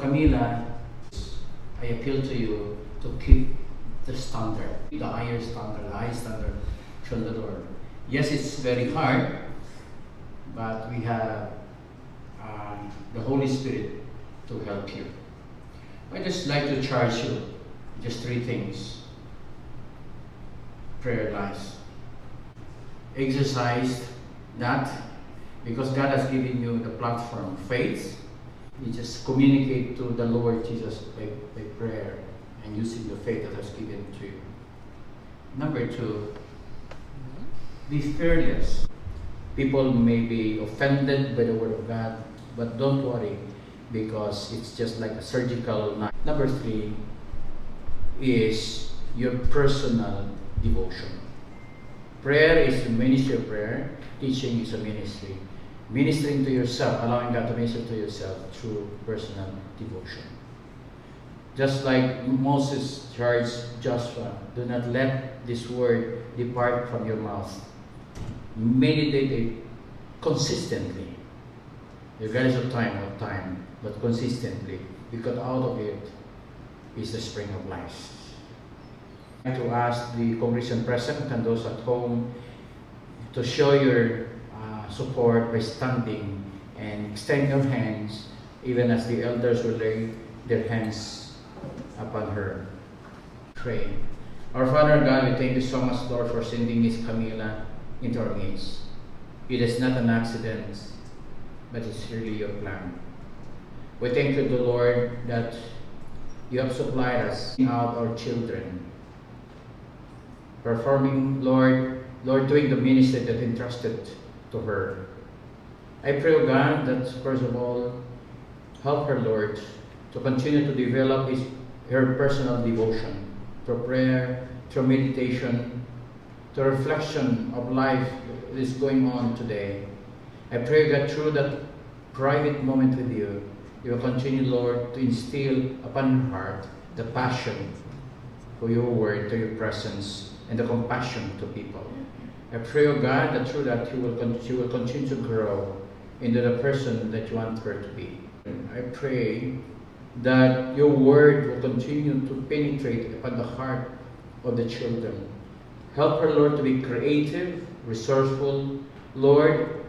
Kamila, I appeal to you to keep the standard, the higher standard, the high standard from the Lord. Yes, it's very hard, but we have the Holy Spirit to help you. I just like to charge you just 3 things. Prayer lives. Exercise that because God has given you the platform, faith. You just communicate to the Lord Jesus by prayer and using the faith that has given to you. Number 2, be fearless. People may be offended by the word of God, but don't worry because it's just like a surgical knife. Number 3 is your personal devotion. Prayer is a ministry of prayer. Teaching is a ministry. Ministering to yourself, allowing God to minister to yourself through personal devotion. Just like Moses charged Joshua, do not let this word depart from your mouth. Meditate it consistently. Regardless of time, but consistently, because out of it is the spring of life. I'd like to ask the congregation present and those at home to show your support by standing and extend your hands, even as the elders will lay their hands upon her. Pray. Our Father God, we thank you so much, Lord, for sending Miss Kamila into our midst. It is not an accident, but it's really your plan. We thank you, the Lord, that you have supplied us out our children, performing, Lord, doing the ministry that entrusted to her. I pray, O God, that first of all, help her, Lord, to continue to develop her personal devotion through prayer, through meditation, to reflection of life that is going on today. I pray, God, through that private moment with you, you will continue, Lord, to instill upon her heart the passion for your word, to your presence, and the compassion to people. I pray, O God, that through that she will continue to grow into the person that you want her to be. I pray that your word will continue to penetrate upon the heart of the children. Help her, Lord, to be creative, resourceful. Lord,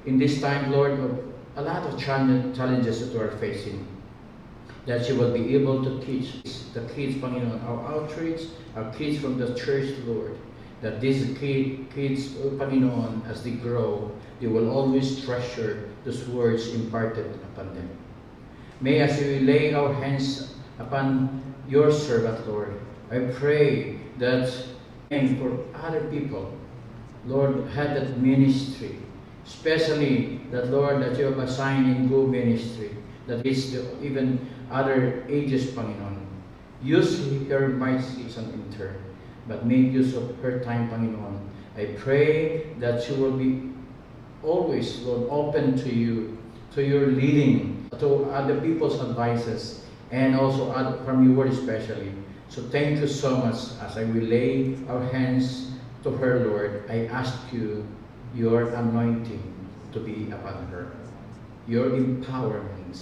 in this time, Lord, of a lot of challenges that we are facing, that she will be able to teach the kids, Panginoon, our outreach, our kids from the church, Lord, that these kids, Panginoon, as they grow, they will always treasure those words imparted upon them. May, as we lay our hands upon your servant, Lord, I pray that and for other people, Lord, had that ministry, especially that, Lord, that you have assigned in Go Ministry, that is even other ages, Panginoon. Use her mightily as an intern, but make use of her time, Panginoon. I pray that she will be always, Lord, open to you, to your leading, to other people's advices, and also from your word especially. So thank you so much. As I will lay our hands to her, Lord, I ask you your anointing to be upon her, your empowerment,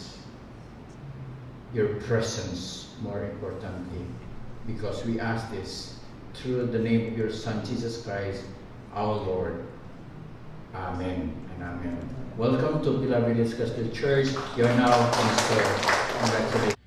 your presence, more importantly, because we ask this through the name of your Son, Jesus Christ, our Lord. Amen and amen. Welcome to PVGC Church. You are now in store. Congratulations.